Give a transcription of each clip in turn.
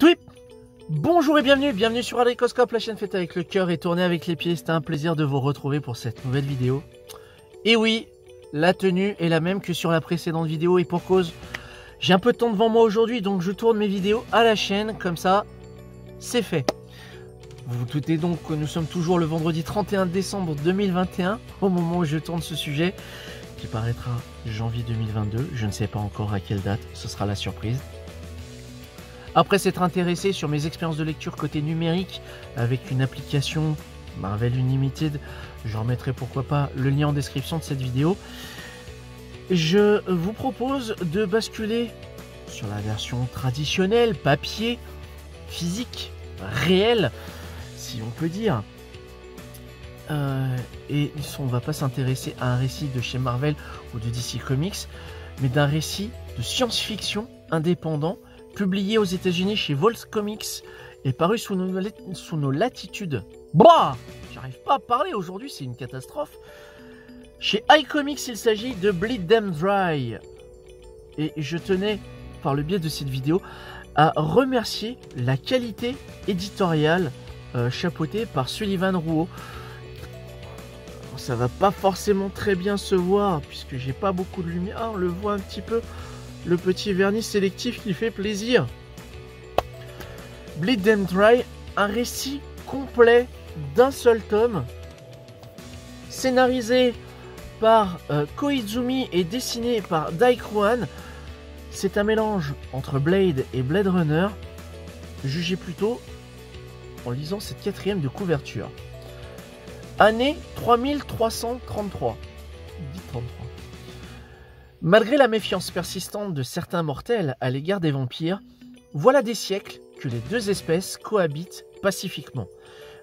Twip. Bonjour et bienvenue sur Adricoscope, la chaîne faite avec le cœur et tournée avec les pieds. C'est un plaisir de vous retrouver pour cette nouvelle vidéo. Et oui, la tenue est la même que sur la précédente vidéo et pour cause, j'ai un peu de temps devant moi aujourd'hui, donc je tourne mes vidéos à la chaîne, comme ça, c'est fait. Vous vous doutez donc que nous sommes toujours le vendredi 31 décembre 2021, au moment où je tourne ce sujet, qui paraîtra janvier 2022. Je ne sais pas encore à quelle date, ce sera la surprise. Après s'être intéressé sur mes expériences de lecture côté numérique avec une application Marvel Unlimited, je remettrai pourquoi pas le lien en description de cette vidéo. Je vous propose de basculer sur la version traditionnelle, papier, physique, réel, si on peut dire. Et on ne va pas s'intéresser à un récit de chez Marvel ou de DC Comics, mais d'un récit de science-fiction indépendant, publié aux États-Unis chez Volt Comics et paru sous nos latitudes. Bah, j'arrive pas à parler aujourd'hui, c'est une catastrophe. Chez iComics, il s'agit de Bleed Them Dry. Et je tenais, par le biais de cette vidéo, à remercier la qualité éditoriale chapeautée par Sullivan Rouault. Ça va pas forcément très bien se voir puisque j'ai pas beaucoup de lumière. On le voit un petit peu. Le petit vernis sélectif qui fait plaisir. Bleed Them Dry, un récit complet d'un seul tome, scénarisé par Koizumi et dessiné par Dai Kruan. C'est un mélange entre Blade et Blade Runner. Jugez plutôt en lisant cette quatrième de couverture. Année 3333. 33. Malgré la méfiance persistante de certains mortels à l'égard des vampires, voilà des siècles que les deux espèces cohabitent pacifiquement.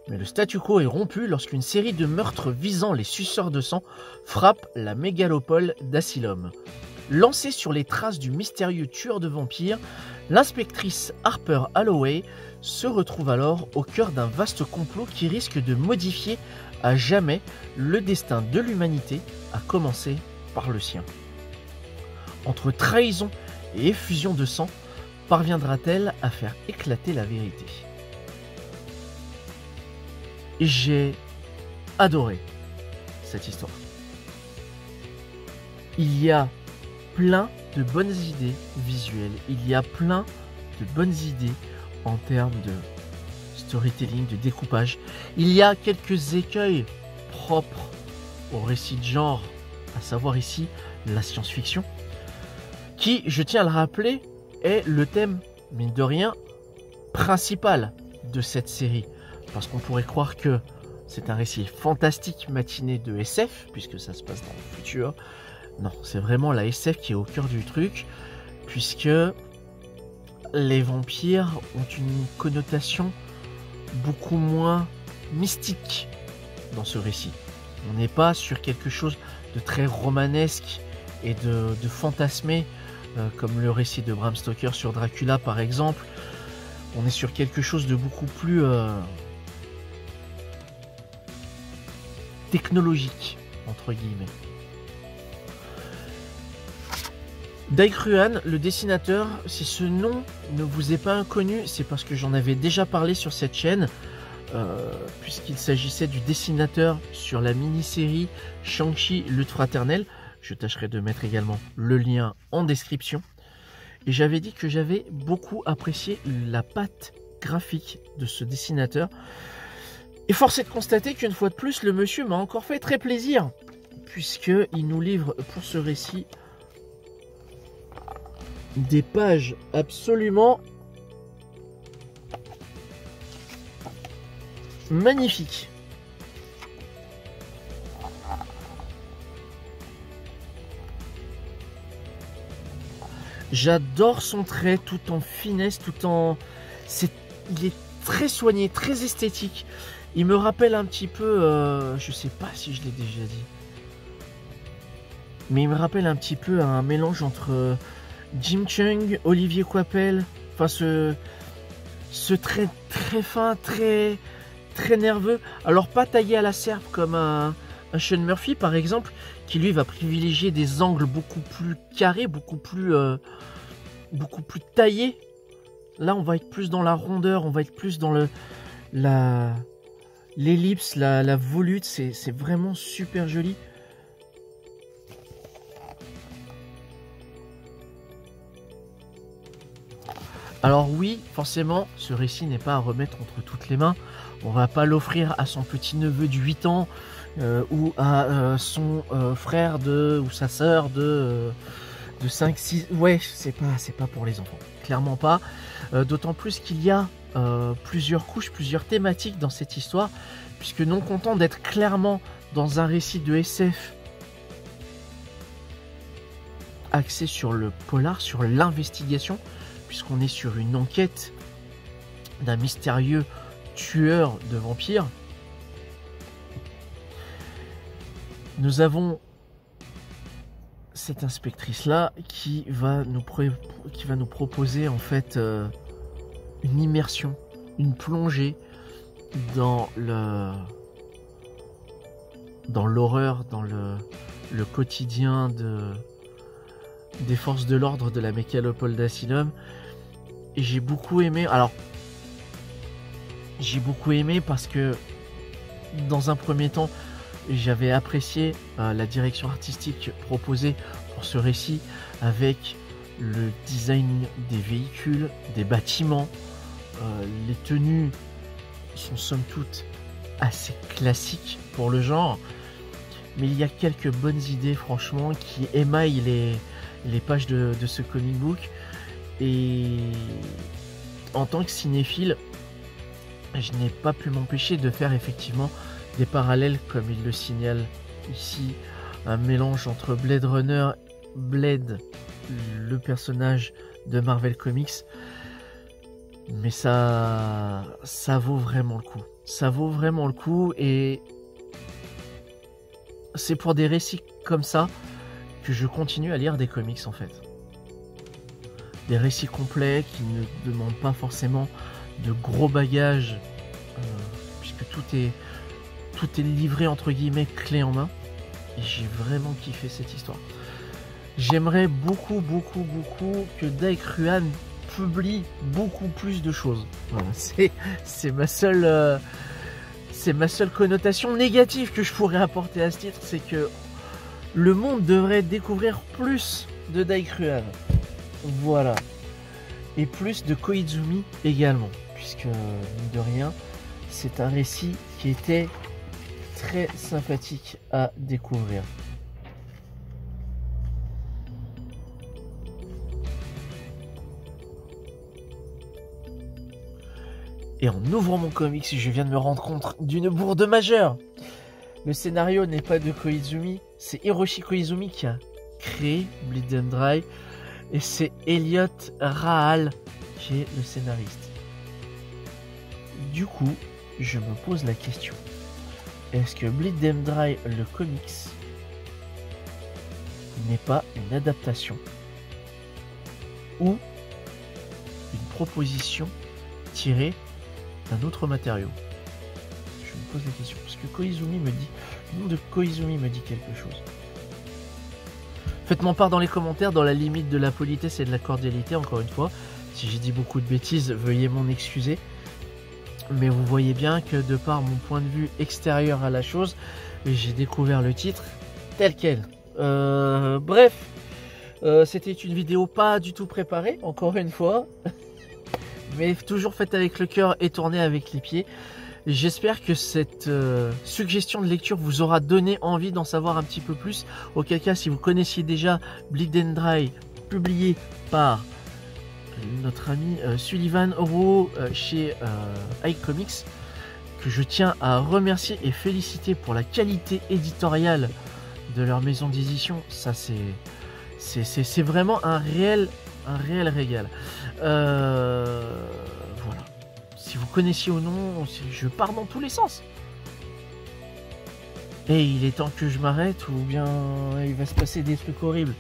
Mais le statu quo est rompu lorsqu'une série de meurtres visant les suceurs de sang frappe la mégalopole d'Asylum. Lancée sur les traces du mystérieux tueur de vampires, l'inspectrice Harper Holloway se retrouve alors au cœur d'un vaste complot qui risque de modifier à jamais le destin de l'humanité, à commencer par le sien. Entre trahison et effusion de sang, parviendra-t-elle à faire éclater la vérité? J'ai adoré cette histoire. Il y a plein de bonnes idées visuelles, il y a plein de bonnes idées en termes de storytelling, de découpage. Il y a quelques écueils propres au récit de genre, à savoir ici la science-fiction, qui, je tiens à le rappeler, est le thème, mine de rien, principal de cette série. Parce qu'on pourrait croire que c'est un récit fantastique matiné de SF, puisque ça se passe dans le futur. Non, c'est vraiment la SF qui est au cœur du truc, puisque les vampires ont une connotation beaucoup moins mystique dans ce récit. On n'est pas sur quelque chose de très romanesque et de fantasmé, comme le récit de Bram Stoker sur Dracula par exemple. On est sur quelque chose de beaucoup plus technologique, entre guillemets. Dai Kruan, le dessinateur, si ce nom ne vous est pas inconnu, c'est parce que j'en avais déjà parlé sur cette chaîne, puisqu'il s'agissait du dessinateur sur la mini-série Shang-Chi Lutte Fraternelle. Je tâcherai de mettre également le lien en description. Et j'avais dit que j'avais beaucoup apprécié la patte graphique de ce dessinateur. Et force est de constater qu'une fois de plus, le monsieur m'a encore fait très plaisir, puisqu'il nous livre pour ce récit des pages absolument magnifiques. J'adore son trait, tout en finesse, tout en... Il est très soigné, très esthétique. Il me rappelle un petit peu... je sais pas si je l'ai déjà dit. Mais il me rappelle un petit peu un mélange entre Jim Chung, Olivier Coipel. Enfin, ce trait très fin, très nerveux. Alors, pas taillé à la serpe comme un Sean Murphy, par exemple, qui lui va privilégier des angles beaucoup plus carrés, beaucoup plus taillés Là, on va être plus dans la rondeur, on va être plus dans l'ellipse, la volute. C'est vraiment super joli. Alors oui, forcément, ce récit n'est pas à remettre entre toutes les mains. On va pas l'offrir à son petit neveu de 8 ans ou à son frère ou sa sœur de 5, 6... Ouais, c'est pas pour les enfants. Clairement pas. D'autant plus qu'il y a plusieurs couches, plusieurs thématiques dans cette histoire, puisque non content d'être clairement dans un récit de SF axé sur le polar, sur l'investigation, puisqu'on est sur une enquête d'un mystérieux tueur de vampires. Nous avons cette inspectrice-là qui va nous proposer en fait une immersion, une plongée dans l'horreur, dans le quotidien des forces de l'ordre de la Mégalopole Asylum. Et j'ai beaucoup aimé. Alors, j'ai beaucoup aimé parce que dans un premier temps, j'avais apprécié la direction artistique proposée pour ce récit, avec le design des véhicules, des bâtiments. Les tenues sont somme toute assez classiques pour le genre, mais il y a quelques bonnes idées franchement qui émaillent les pages de ce comic book. Et en tant que cinéphile, je n'ai pas pu m'empêcher de faire effectivement des parallèles, comme il le signale ici, un mélange entre Blade Runner, Blade, le personnage de Marvel Comics. Mais ça vaut vraiment le coup. Ça vaut vraiment le coup, et c'est pour des récits comme ça que je continue à lire des comics en fait. Des récits complets qui ne demandent pas forcément de gros bagages, puisque tout est livré entre guillemets clé en main. Et j'ai vraiment kiffé cette histoire. J'aimerais beaucoup que Dai Ruan publie beaucoup plus de choses. Voilà, c'est ma seule connotation négative que je pourrais apporter à ce titre, c'est que le monde devrait découvrir plus de Dai Ruan. Voilà. Et plus de Koizumi également, puisque mine de rien, c'est un récit qui était très sympathique à découvrir. Et en ouvrant mon comics, je viens de me rendre compte d'une bourde majeure. Le scénario n'est pas de Koizumi, c'est Hiroshi Koizumi qui a créé Bleed and Dry, et c'est Elliot Rahal qui est le scénariste. Du coup, je me pose la question, est-ce que Bleed and Dry, le comics, n'est pas une adaptation ou une proposition tirée d'un autre matériau? Je me pose la question, parce que Koizumi me dit, le nom de Koizumi me dit quelque chose. Faites-moi part dans les commentaires, dans la limite de la politesse et de la cordialité, encore une fois. Si j'ai dit beaucoup de bêtises, veuillez m'en excuser. Mais vous voyez bien que de par mon point de vue extérieur à la chose, j'ai découvert le titre tel quel. Bref, c'était une vidéo pas du tout préparée, encore une fois. Mais toujours faite avec le cœur et tournée avec les pieds. J'espère que cette suggestion de lecture vous aura donné envie d'en savoir un petit peu plus. Auquel cas, si vous connaissiez déjà Bleed and Dry, publié par notre ami Sullivan Oro chez iComics, que je tiens à remercier et féliciter pour la qualité éditoriale de leur maison d'édition, ça c'est vraiment un réel régal. Voilà. Si vous connaissiez ou non, je pars dans tous les sens. Et il est temps que je m'arrête, ou bien il va se passer des trucs horribles.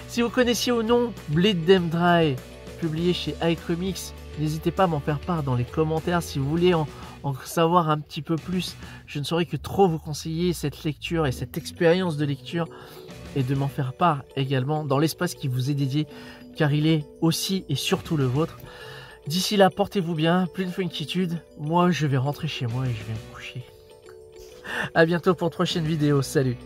Si vous connaissiez ou non Bleed and Dry, publié chez iComics, n'hésitez pas à m'en faire part dans les commentaires. Si vous voulez en savoir un petit peu plus, je ne saurais que trop vous conseiller cette lecture et cette expérience de lecture et de m'en faire part également dans l'espace qui vous est dédié, car il est aussi et surtout le vôtre. D'ici là, portez-vous bien, plus de funkitude. Moi, je vais rentrer chez moi et je vais me coucher. A bientôt pour une prochaine vidéo. Salut!